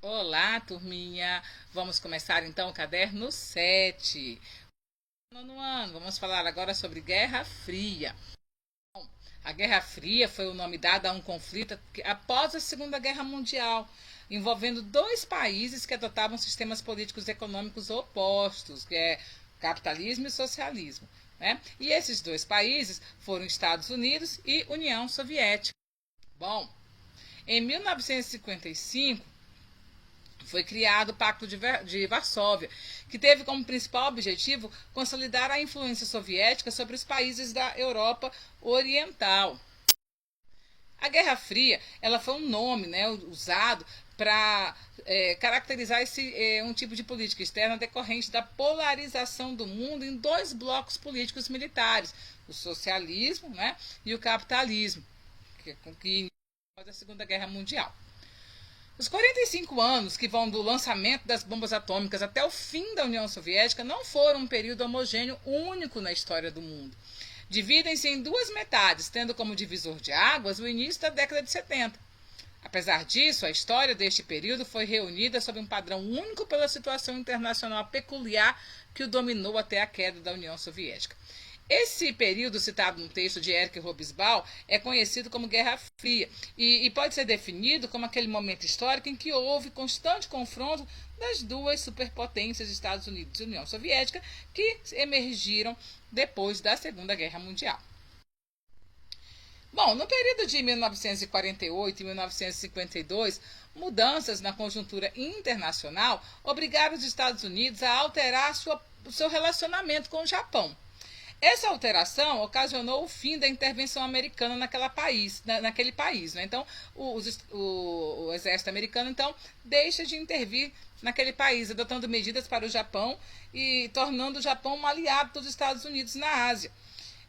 Olá, turminha! Vamos começar então o caderno 7. Nono ano, vamos falar agora sobre Guerra Fria. A Guerra Fria foi o nome dado a um conflito após a Segunda Guerra Mundial, envolvendo dois países que adotavam sistemas políticos e econômicos opostos, que é capitalismo e socialismo. Né? E esses dois países foram Estados Unidos e União Soviética. Bom, em 1955, foi criado o Pacto de Varsóvia, que teve como principal objetivo consolidar a influência soviética sobre os países da Europa Oriental. A Guerra Fria, ela foi um nome, né, usado para caracterizar um tipo de política externa decorrente da polarização do mundo em dois blocos políticos militares, o socialismo, né, e o capitalismo, que após a Segunda Guerra Mundial. Os 45 anos que vão do lançamento das bombas atômicas até o fim da União Soviética não foram um período homogêneo único na história do mundo. Dividem-se em duas metades, tendo como divisor de águas o início da década de 70. Apesar disso, a história deste período foi reunida sob um padrão único pela situação internacional peculiar que o dominou até a queda da União Soviética. Esse período citado no texto de Eric Hobsbawm é conhecido como Guerra Fria e pode ser definido como aquele momento histórico em que houve constante confronto das duas superpotências, Estados Unidos e União Soviética, que emergiram depois da Segunda Guerra Mundial. Bom, no período de 1948 e 1952, mudanças na conjuntura internacional obrigaram os Estados Unidos a alterar o seu relacionamento com o Japão. Essa alteração ocasionou o fim da intervenção americana naquele país. Né? Então, o exército americano então deixa de intervir naquele país, adotando medidas para o Japão e tornando o Japão um aliado dos Estados Unidos na Ásia.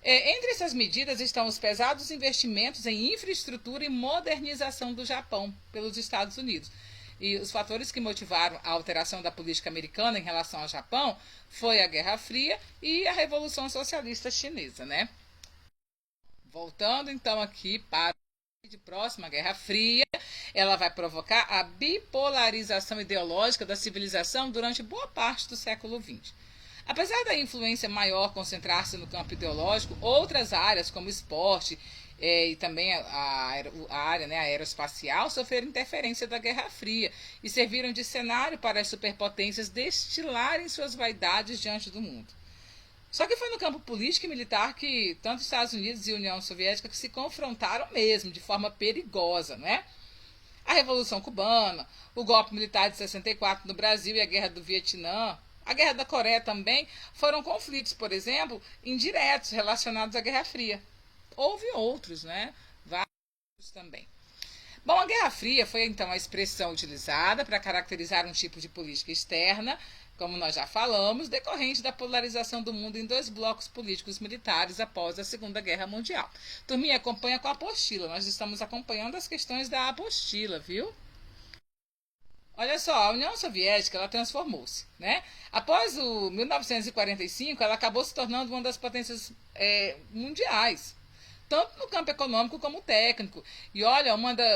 Entre essas medidas estão os pesados investimentos em infraestrutura e modernização do Japão pelos Estados Unidos. E os fatores que motivaram a alteração da política americana em relação ao Japão foi a Guerra Fria e a Revolução Socialista Chinesa, né? Voltando então aqui para a próxima Guerra Fria, ela vai provocar a bipolarização ideológica da civilização durante boa parte do século XX. Apesar da influência maior concentrar-se no campo ideológico, outras áreas como esporte e também a área né, aeroespacial sofreram interferência da Guerra Fria e serviram de cenário para as superpotências destilarem suas vaidades diante do mundo. Só que foi no campo político e militar que tanto Estados Unidos e União Soviética que se confrontaram mesmo, de forma perigosa, né? A Revolução Cubana, o golpe militar de 64 no Brasil e a Guerra do Vietnã, a Guerra da Coreia também, foram conflitos, por exemplo, indiretos relacionados à Guerra Fria. Houve outros, né? Vários também. Bom, a Guerra Fria foi então a expressão utilizada para caracterizar um tipo de política externa, como nós já falamos, decorrente da polarização do mundo em dois blocos políticos militares após a Segunda Guerra Mundial. Turminha, acompanha com a apostila. Nós estamos acompanhando as questões da apostila, viu? Olha só, a União Soviética ela transformou-se, né? Após o 1945, ela acabou se tornando uma das potências mundiais, tanto no campo econômico como técnico. E olha,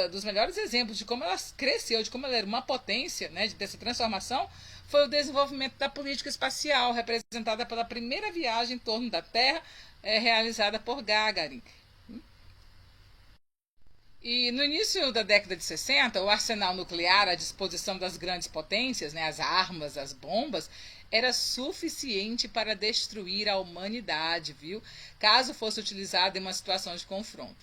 dos melhores exemplos de como ela cresceu, de como ela era uma potência, né, dessa transformação, foi o desenvolvimento da política espacial, representada pela primeira viagem em torno da Terra, realizada por Gagarin. E no início da década de 60, o arsenal nuclear à disposição das grandes potências, né, as armas, as bombas, era suficiente para destruir a humanidade, viu? Caso fosse utilizado em uma situação de confronto.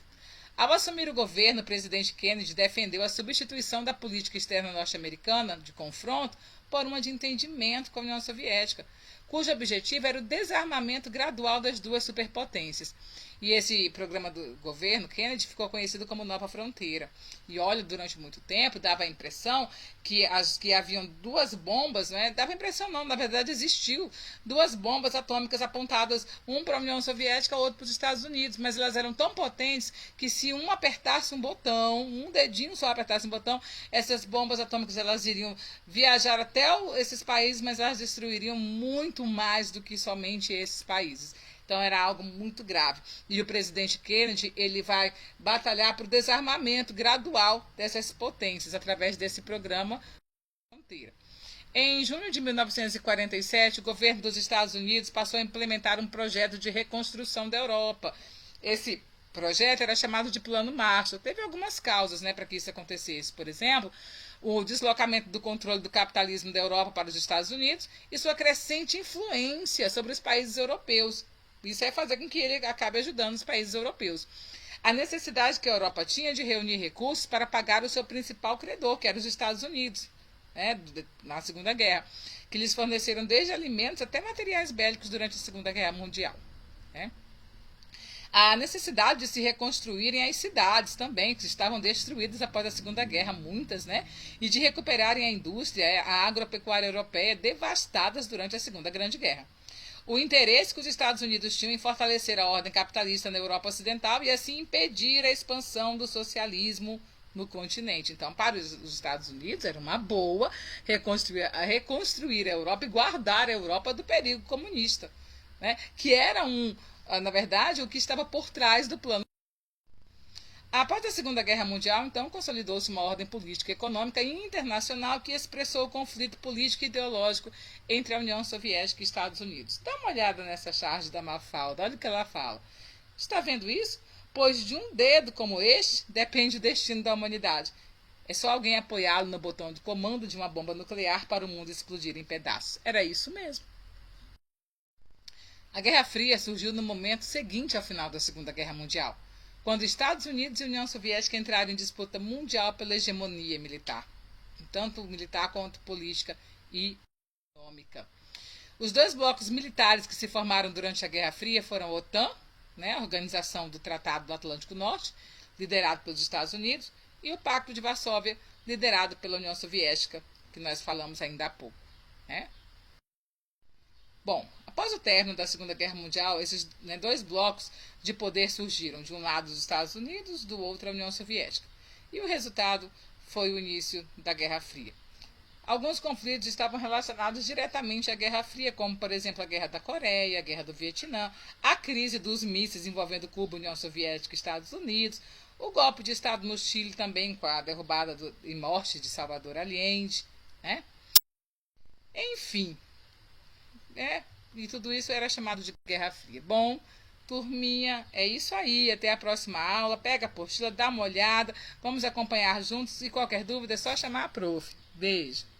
Ao assumir o governo, o presidente Kennedy defendeu a substituição da política externa norte-americana de confronto por uma de entendimento com a União Soviética, cujo objetivo era o desarmamento gradual das duas superpotências. E esse programa do governo Kennedy ficou conhecido como Nova Fronteira. E olha, durante muito tempo dava a impressão que haviam duas bombas, né? Dava a impressão não, na verdade existiu duas bombas atômicas apontadas, um para a União Soviética, outro para os Estados Unidos, mas elas eram tão potentes que se um apertasse um botão, um dedinho só apertasse um botão, essas bombas atômicas elas iriam viajar até esses países, mas elas destruiriam muito mais do que somente esses países. Então era algo muito grave. E o presidente Kennedy ele vai batalhar por desarmamento gradual dessas potências através desse programa fronteira. Em junho de 1947, o governo dos Estados Unidos passou a implementar um projeto de reconstrução da Europa. Esse projeto era chamado de Plano Marshall. Teve algumas causas, né, para que isso acontecesse. Por exemplo, o deslocamento do controle do capitalismo da Europa para os Estados Unidos e sua crescente influência sobre os países europeus. Isso é fazer com que ele acabe ajudando os países europeus. A necessidade que a Europa tinha de reunir recursos para pagar o seu principal credor, que era os Estados Unidos, né, na Segunda Guerra, que lhes forneceram desde alimentos até materiais bélicos durante a Segunda Guerra Mundial. Né? A necessidade de se reconstruírem as cidades também, que estavam destruídas após a Segunda Guerra, muitas, né? E de recuperarem a indústria, a agropecuária europeia, devastadas durante a Segunda Grande Guerra. O interesse que os Estados Unidos tinham em fortalecer a ordem capitalista na Europa Ocidental e assim impedir a expansão do socialismo no continente. Então, para os Estados Unidos, era uma boa reconstruir a Europa e guardar a Europa do perigo comunista, né? Que era na verdade, o que estava por trás do plano. Após a Segunda Guerra Mundial, então, consolidou-se uma ordem política e econômica internacional que expressou o conflito político e ideológico entre a União Soviética e Estados Unidos. Dá uma olhada nessa charge da Mafalda, olha o que ela fala. Está vendo isso? Pois de um dedo como este depende o destino da humanidade. É só alguém apoiá-lo no botão de comando de uma bomba nuclear para o mundo explodir em pedaços. Era isso mesmo. A Guerra Fria surgiu no momento seguinte ao final da Segunda Guerra Mundial, quando Estados Unidos e União Soviética entraram em disputa mundial pela hegemonia militar, tanto militar quanto política e econômica. Os dois blocos militares que se formaram durante a Guerra Fria foram a OTAN, né, a Organização do Tratado do Atlântico Norte, liderado pelos Estados Unidos, e o Pacto de Varsóvia, liderado pela União Soviética, que nós falamos ainda há pouco. Né? Bom, após o término da Segunda Guerra Mundial, esses dois blocos de poder surgiram, de um lado os Estados Unidos, do outro a União Soviética. E o resultado foi o início da Guerra Fria. Alguns conflitos estavam relacionados diretamente à Guerra Fria, como, por exemplo, a Guerra da Coreia, a Guerra do Vietnã, a crise dos mísseis envolvendo Cuba, União Soviética e Estados Unidos, o golpe de Estado no Chile também, com a derrubada e morte de Salvador Allende. Né? Enfim, e tudo isso era chamado de Guerra Fria. Bom, turminha, é isso aí. Até a próxima aula. Pega a apostila, dá uma olhada. Vamos acompanhar juntos. E qualquer dúvida é só chamar a prof. Beijo.